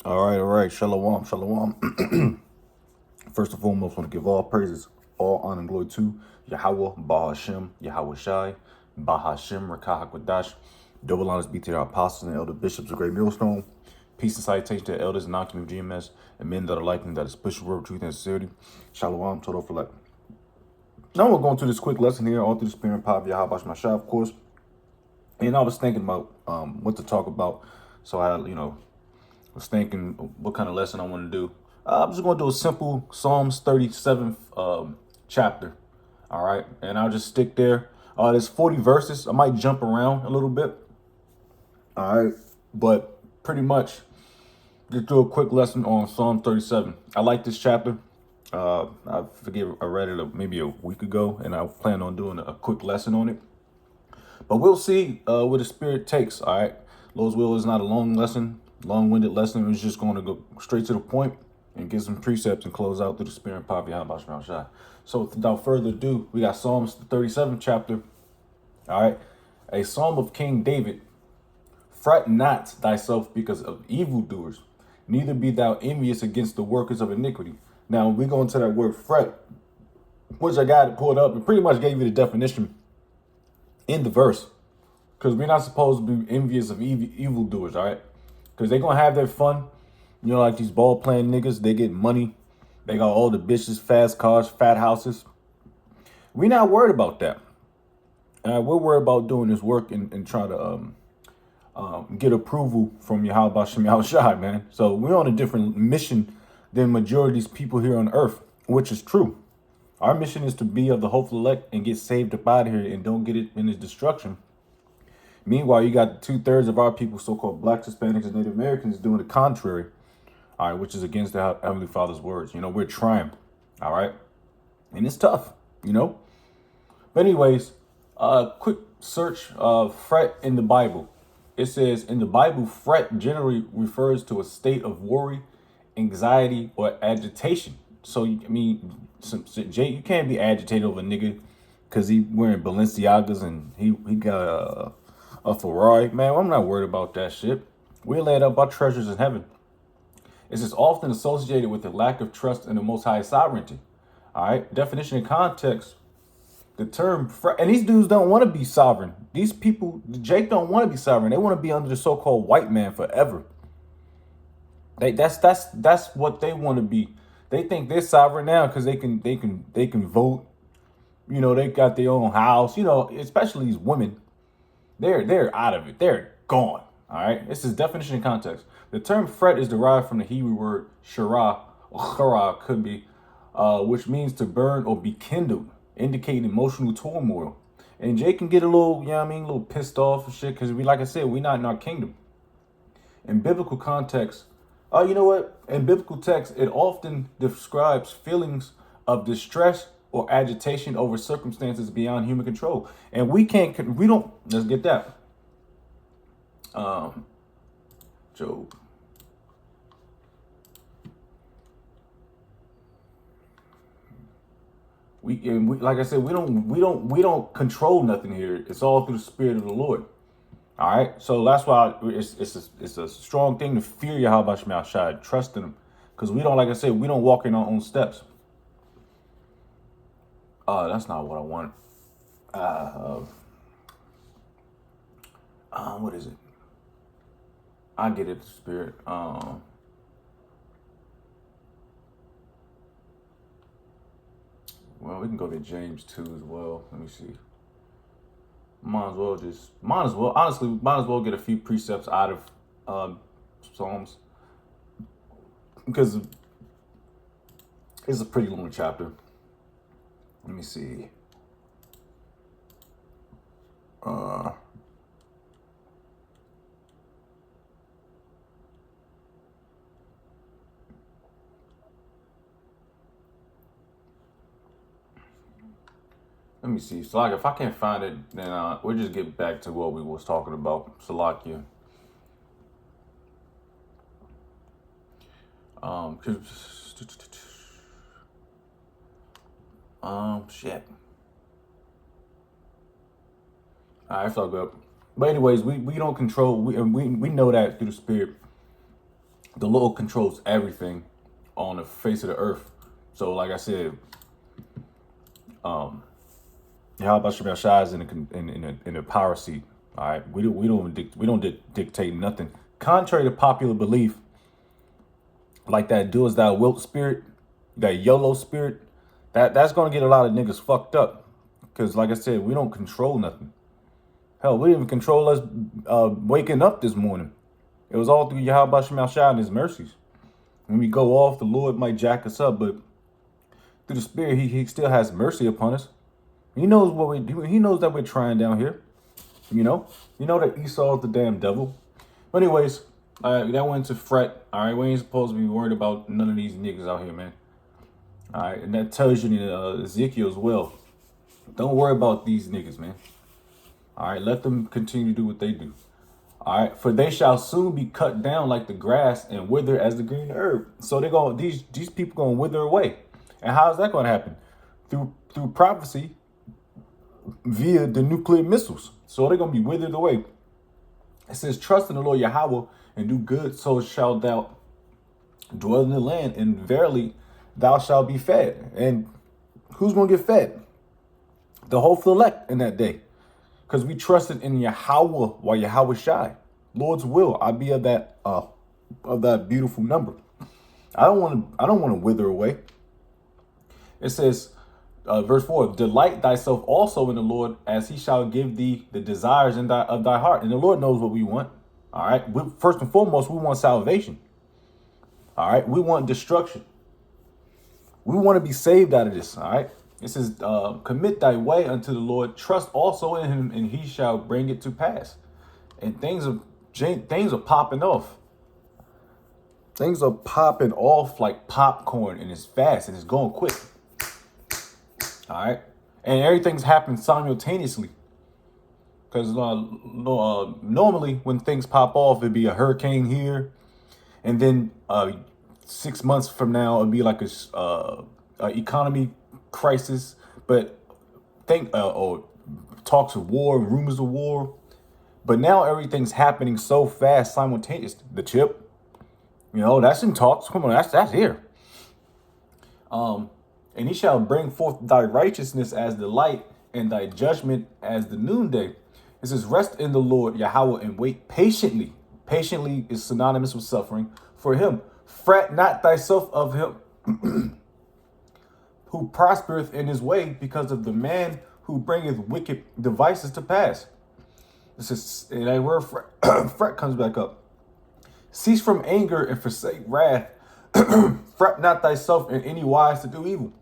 All right. Shalom, shalom. First and foremost, want to give all praises, all honor and glory to Yahweh, Bahashem, Yahweh Shai, Bahashem, Rakah HaKodash. Double honors be to the apostles and elder bishops of Great Millstone. Peace and salutation to the elders and non-community GMS and men that are like them that is pushing word, truth, and sincerity. Shalom, total for life. Now we're going through this quick lesson here, all through the spirit and power of Yahweh Shai, of course. And I was thinking about what to talk about. So I, was thinking what kind of lesson I want to do. I'm just going to do a simple Psalms 37th chapter. All right. And I'll just stick there. There's 40 verses. I might jump around a little bit. All right. But pretty much just do a quick lesson on Psalm 37. I like this chapter. I forget, I read it maybe a week ago, and I plan on doing a quick lesson on it. But we'll see where the spirit takes. All right. Lord's will is not a long-winded lesson. It's just going to go straight to the point and get some precepts and close out through the spirit and power behind Bashar Shai. So without further ado, we got Psalms the 37th chapter. All right. A psalm of King David. Fret not thyself because of evildoers, neither be thou envious against the workers of iniquity. Now we go into that word fret, which I got it pulled up and pretty much gave you the definition in the verse, because we're not supposed to be envious of evildoers, all right? Because they're going to have their fun. You know, like these ball playing niggas, they get money. They got all the bitches, fast cars, fat houses. We're not worried about that. We're worried about doing this work and trying to get approval from Yahweh Shem Yahweh Shai, man. So we're on a different mission than majority of these people here on earth, which is true. Our mission is to be of the hopeful elect and get saved up out of here and don't get it in its destruction. Meanwhile, you got 2/3 of our people, so-called blacks, Hispanics, and Native Americans, doing the contrary, all right, which is against the Heavenly Father's words. You know, we're trying, all right? And it's tough, you know? But anyways, quick search of fret in the Bible. It says, in the Bible, fret generally refers to a state of worry, anxiety, or agitation. So, I mean, Jay, you can't be agitated over a nigga because he wearing Balenciagas and he got a Ferrari. Man, I'm not worried about that shit. We laid up our treasures in heaven. This is often associated with the lack of trust in the Most High sovereignty. All right. Definition and context. The term, and these dudes don't want to be sovereign. These people, Jake, don't want to be sovereign. They want to be under the so-called white man forever. That's what they want to be. They think they're sovereign now because they can vote. You know, they got their own house. You know, especially these women. They're out of it. They're gone. All right. This is definition and context. The term fret is derived from the Hebrew word shara or chara, could be, which means to burn or be kindled, indicating emotional turmoil. And Jay can get a little, you know what I mean, a little pissed off and shit because like I said, we're not in our kingdom. In biblical context, you know what? In biblical text, it often describes feelings of distress or agitation over circumstances beyond human control. And let's get that. Job. We like I said, we don't control nothing here. It's all through the Spirit of the Lord. All right, so that's why it's a strong thing to fear Yahweh Shema Shai, trust in Him, because we don't, like I said, we don't walk in our own steps. That's not what I want. What is it? I get it, the Spirit. Well, we can go to James 2 as well. Let me see. Might as well get a few precepts out of Psalms, because it's a pretty long chapter. Let me see. Let me see. So, like, if I can't find it, then we'll just get back to what we was talking about. Salakia. Shit. All right, it's all good. But anyways, we don't control. We know that through the Spirit. The Lord controls everything on the face of the earth. So, like I said, Yahweh Shem Shai is in the power seat. All right, we don't dictate nothing. Contrary to popular belief, like that do as thou wilt spirit, that YOLO spirit, that's gonna get a lot of niggas fucked up. Cause like I said, we don't control nothing. Hell, we didn't even control us waking up this morning. It was all through Yahweh Shem Shai and his mercies. When we go off, the Lord might jack us up, but through the Spirit, he still has mercy upon us. He knows what we do. He knows that we're trying down here. You know that Esau is the damn devil. But anyways, that went to fret. All right, we ain't supposed to be worried about none of these niggas out here, man. All right, and that tells you in Ezekiel as well. Don't worry about these niggas, man. All right, let them continue to do what they do. All right, for they shall soon be cut down like the grass and wither as the green herb. So they're going. These people going to wither away. And how is that going to happen? Through prophecy via the nuclear missiles. So they're going to be withered away. It says, trust in the Lord Yahweh and do good, so shalt thou dwell in the land, and verily thou shalt be fed. And who's going to get fed? The whole elect in that day. Because we trusted in Yahweh while Yahweh Shai. Lord's will. I be of that beautiful number. I don't want to wither away. It says, verse 4, delight thyself also in the Lord, as he shall give thee the desires of thy heart. And the Lord knows what we want. All right. First and foremost, we want salvation. All right. We want destruction. We want to be saved out of this. All right. It says, commit thy way unto the Lord, trust also in him, and he shall bring it to pass. And things are popping off. Things are popping off like popcorn, and it's fast, and it's going quick. All right. And everything's happening simultaneously. Because normally when things pop off, it'd be a hurricane here. And then 6 months from now, it'd be like a economy crisis. But or talks of war, rumors of war. But now everything's happening so fast, simultaneous. The chip, that's in talks. Come on, that's here. And he shall bring forth thy righteousness as the light, and thy judgment as the noonday. It says, rest in the Lord Yahweh and wait patiently. Patiently is synonymous with suffering for him. Fret not thyself of him who prospereth in his way, because of the man who bringeth wicked devices to pass. This is that word fret comes back up. Cease from anger and forsake wrath. Fret not thyself in any wise to do evil.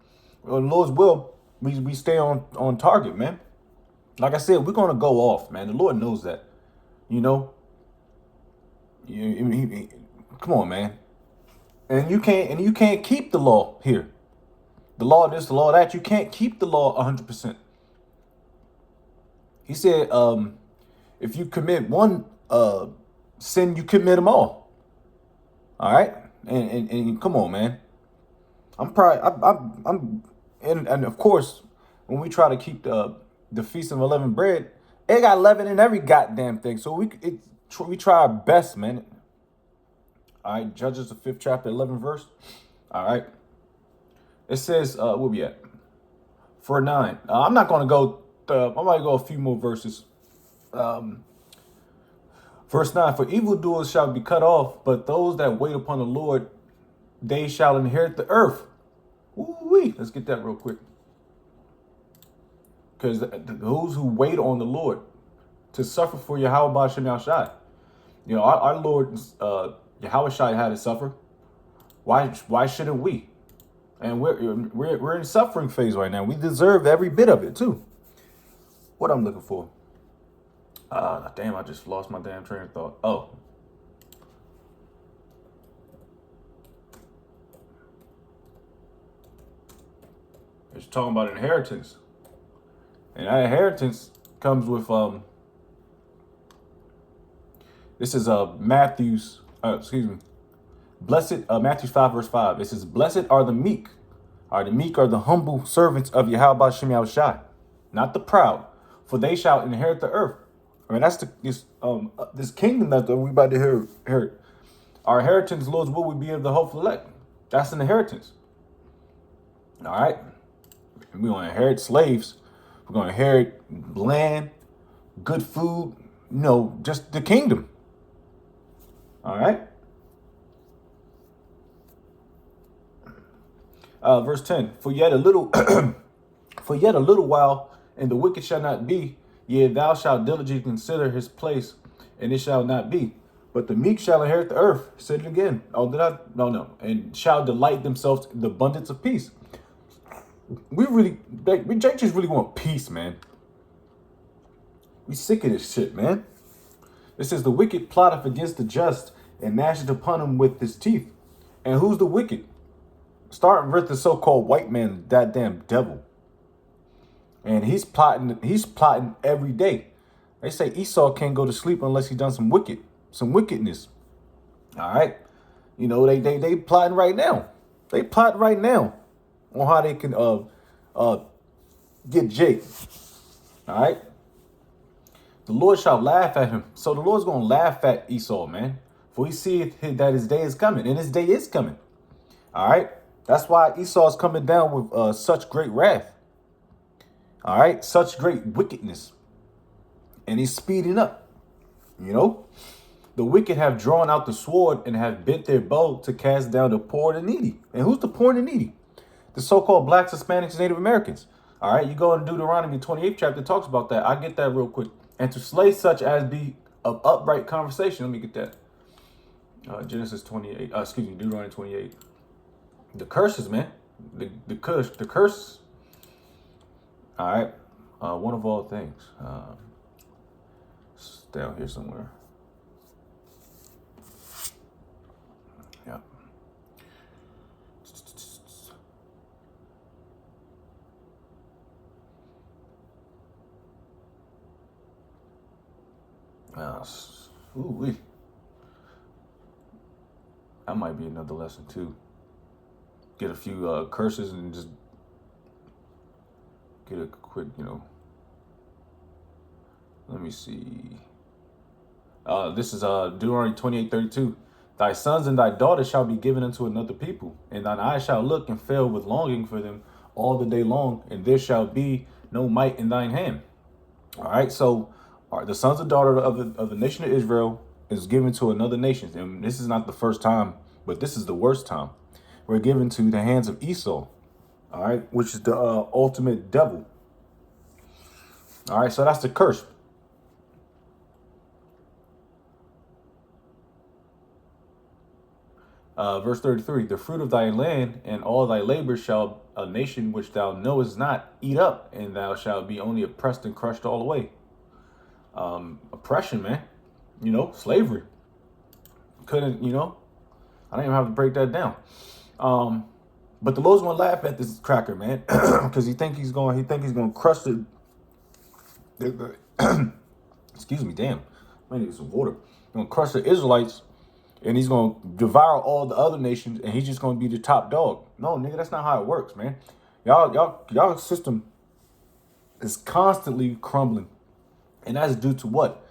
Well, the Lord's will, we stay on target, man. Like I said, we're gonna go off, man. The Lord knows that. Come on, man. And you can't keep the law here. The law this, the law that. You can't keep the law 100%. He said, if you commit one sin, you commit them all. All right, and come on, man. And of course, when we try to keep the Feast of Unleavened Bread, it got leaven in every goddamn thing. So we try our best, man. All right, Judges the 5th chapter, 11th verse. All right, it says, where we at? For 9. I'm not going to go. I might go a few more verses. Verse 9, for evildoers shall be cut off, but those that wait upon the Lord, they shall inherit the earth. Ooh-wee. Let's get that real quick. Because those who wait on the Lord to suffer for Yahweh Shem Shai. Our Lord Yahweh Shai had to suffer. Why shouldn't we? And we're in suffering phase right now. We deserve every bit of it too. What I'm looking for. Damn, I just lost my damn train of thought. Oh. It's talking about inheritance. And that inheritance comes with this is Matthew's blessed Matthew 5 verse 5. It says, blessed are the meek. The meek are the humble servants of Yahweh Shem Shai, not the proud, for they shall inherit the earth. I mean, that's this kingdom that we about to inherit. Our inheritance, Lord's will, we be of the hopeful elect. That's an inheritance. All right. We're going to inherit slaves. We're going to inherit land, good food, just the kingdom. All right. Verse 10, for yet a little while, and the wicked shall not be, yea, thou shalt diligently consider his place, and it shall not be. But the meek shall inherit the earth. Said it again. Oh, did I? No. And shall delight themselves in the abundance of peace. We just really want peace, man. We sick of this shit, man. It says the wicked plotteth against the just and gnasheth upon him with his teeth. And who's the wicked? Starting with the so-called white man, that damn devil. And he's plotting every day. They say Esau can't go to sleep unless he done some wickedness. All right. They plotting right now. They plotting right now on how they can get Jake. All right. The Lord shall laugh at him. So the Lord's going to laugh at Esau, man. For he seeth that his day is coming, and his day is coming. All right. That's why Esau is coming down with such great wrath. All right. Such great wickedness. And he's speeding up. The wicked have drawn out the sword and have bent their bow to cast down the poor and the needy. And who's the poor and the needy? The so-called blacks, Hispanics, and Native Americans. All right. You go into Deuteronomy 28th chapter, talks about that. I'll get that real quick. And to slay such as be of upright conversation. Let me get that. Deuteronomy 28. The curses, man. The curse. All right. One of all things. It's down here somewhere. Yeah. That might be another lesson too. Get a few curses and just get a quick, Let me see. This is Deuteronomy 28:32. Thy sons and thy daughters shall be given unto another people, and thine eyes shall look and fail with longing for them all the day long, and there shall be no might in thine hand. All right, so the sons and daughters of the nation of Israel is given to another nation, and this is not the first time, but this is the worst time. We're given to the hands of Esau, all right, which is the ultimate devil. All right, so that's the curse. Verse 33, the fruit of thy land and all thy labor shall a nation which thou knowest not eat up, and thou shalt be only oppressed and crushed all the way. Oppression, man. Slavery. Couldn't, I don't even have to break that down. But the Lord's gonna laugh at this cracker, man, because he think he's gonna crush the excuse me, damn. I need some water. He's gonna crush the Israelites, and he's gonna devour all the other nations, and he's just gonna be the top dog. No, nigga, that's not how it works, man. Y'all system is constantly crumbling, and that's due to what?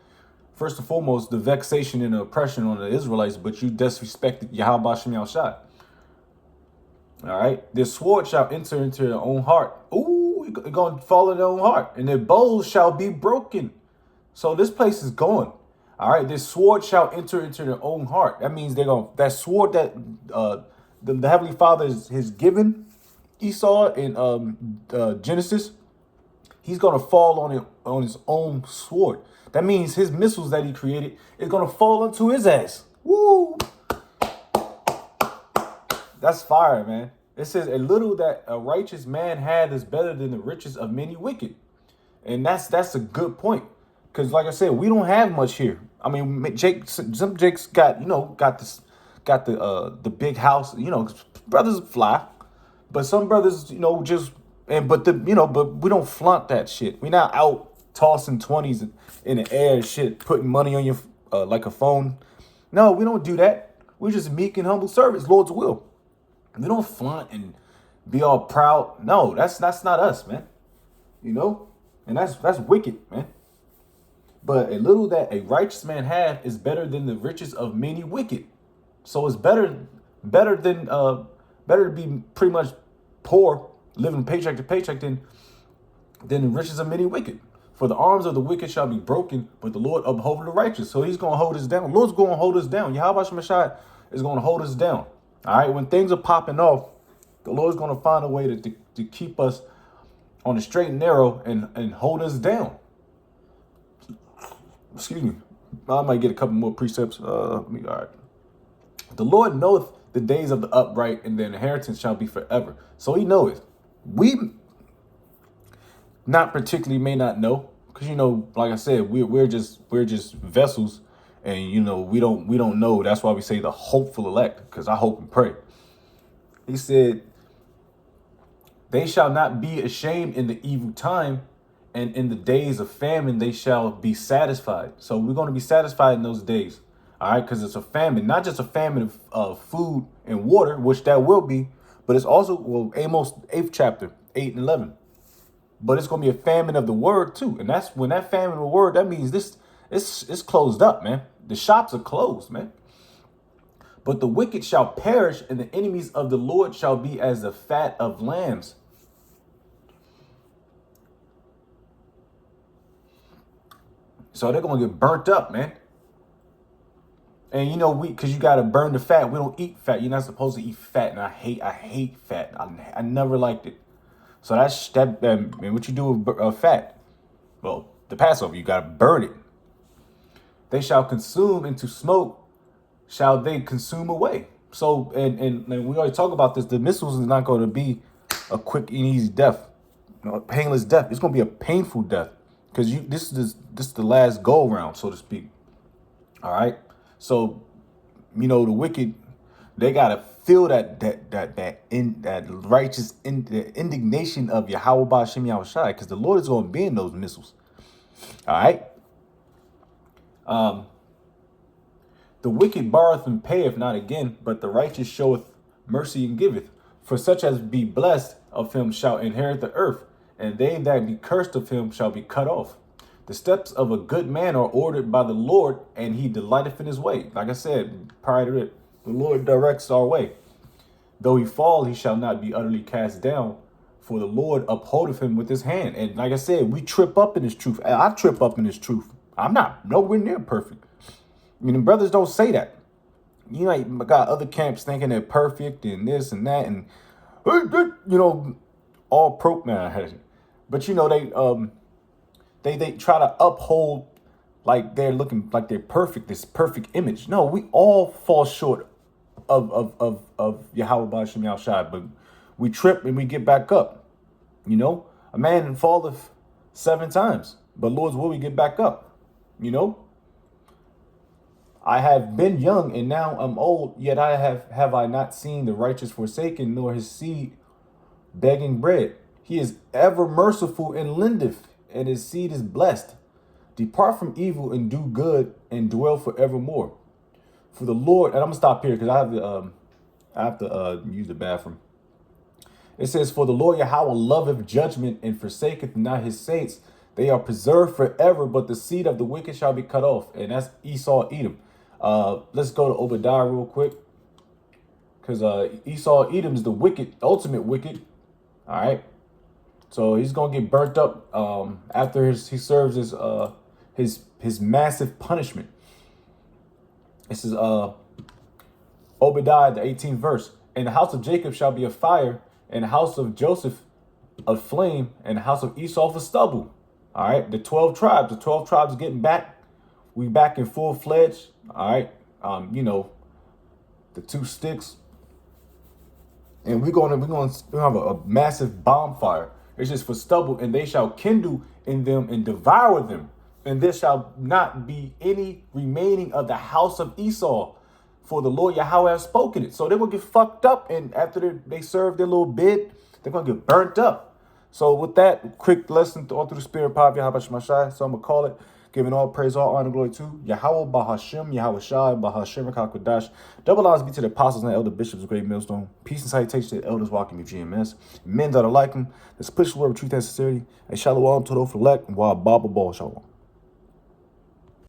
First and foremost, the vexation and the oppression on the Israelites, but you disrespected Yahweh Shem Yahushua. All right, their sword shall enter into their own heart. Ooh, it's going to fall in their own heart, and their bows shall be broken. So this place is going. All right, this sword shall enter into their own heart. That means that sword that the Heavenly Father has given Esau in Genesis. He's gonna fall on his own sword. That means his missiles that he created is gonna fall into his ass. Woo! That's fire, man. It says a little that a righteous man had is better than the riches of many wicked, and that's a good point. Because like I said, we don't have much here. I mean, some Jake's got the big house. Brothers fly, but some brothers, but we don't flaunt that shit. We not out tossing 20s in the air and shit, putting money on your like a phone. No, we don't do that. We're just meek and humble servants, Lord's will. We don't flaunt and be all proud. No, that's not us, man. And that's wicked, man. But a little that a righteous man hath is better than the riches of many wicked. So it's better than better to be pretty much poor, living paycheck to paycheck, than the riches of many wicked. For the arms of the wicked shall be broken, but the Lord upholdeth the righteous. So he's going to hold us down. The Lord's going to hold us down. Yahweh Shemashai is going to hold us down. All right. When things are popping off, the Lord's going to find a way to keep us on the straight and narrow and hold us down. Excuse me. I might get a couple more precepts. All right. The Lord knoweth the days of the upright, and their inheritance shall be forever. So he knoweth. We not particularly may not know, because like I said, we're just vessels, and we don't know. That's why we say the hopeful elect, because I hope and pray. He said, they shall not be ashamed in the evil time, and in the days of famine they shall be satisfied. So we're going to be satisfied in those days. All right, because it's a famine, not just a famine of food and water, which that will be, but it's also, Amos 8th chapter, 8 and 11. But it's going to be a famine of the word too. And that's when that famine of the word, that means it's closed up, man. The shops are closed, man. But the wicked shall perish, and the enemies of the Lord shall be as the fat of lambs. So they're going to get burnt up, man. And because you got to burn the fat. We don't eat fat. You're not supposed to eat fat. And I hate fat. I never liked it. So that's that. And what you do with fat? Well, the Passover, you got to burn it. They shall consume into smoke. Shall they consume away? So, and we already talk about this. The missiles is not going to be a quick and easy death, a painless death. It's going to be a painful death, because this is the last go around, so to speak. All right. So, the wicked, they gotta feel that righteous indignation of Yahweh Ba'ashem Yahushai, because the Lord is going to be in those missiles. All right. The wicked borroweth and payeth not again, but the righteous showeth mercy and giveth. For such as be blessed of him shall inherit the earth, and they that be cursed of him shall be cut off. The steps of a good man are ordered by the Lord, and he delighteth in his way. Like I said prior to it, the Lord directs our way. Though he fall, he shall not be utterly cast down, for the Lord upholdeth him with his hand. And like I said, we trip up in this truth. I trip up in this truth. I'm not nowhere near perfect. Brothers don't say that. Got other camps thinking they're perfect and this and that, and all pro man. But they try to uphold like they're looking like they're perfect, this perfect image. No, we all fall short of Yahweh Ba'ashem Yahushai, but we trip and we get back up. A man falleth 7 times, but Lord's will we get back up. I have been young and now I'm old, yet have I not seen the righteous forsaken, nor his seed begging bread. He is ever merciful and lendeth, and his seed is blessed. Depart from evil and do good, and dwell forevermore. For the Lord, and I'm gonna stop here because I have to use the bathroom. It says, for the Lord Yahweh loveth judgment and forsaketh not his saints. They are preserved forever, but the seed of the wicked shall be cut off. And that's Esau, Edom. Let's go to Obadiah real quick, because Esau, Edom is the wicked, ultimate wicked. All right. So he's gonna get burnt up after he serves his massive punishment. This is Obadiah, the 18th verse. And the house of Jacob shall be a fire, and the house of Joseph a flame, and the house of Esau for stubble. All right, the 12 tribes getting back. We back in full fledged. All right, the 2 sticks, and we're gonna have a massive bonfire. It's just for stubble, and they shall kindle in them and devour them. And there shall not be any remaining of the house of Esau, for the Lord Yahweh has spoken it. So they will get fucked up, and after they serve their little bid, they're going to get burnt up. So with that, quick lesson all through the spirit of Yahweh Shemashai. So I'm going to call it, giving all praise, all honor, glory to Yahweh Bahashem, Yahweh Shai, Bahashem, Rakakwadash. Double honors be to the apostles and the elder bishops of Great Millstone. Peace and salutations to the elders walking with GMS. Men that are like them. Let's push the word of truth and sincerity. And shalom to the elect. While Baba Ball, shalom.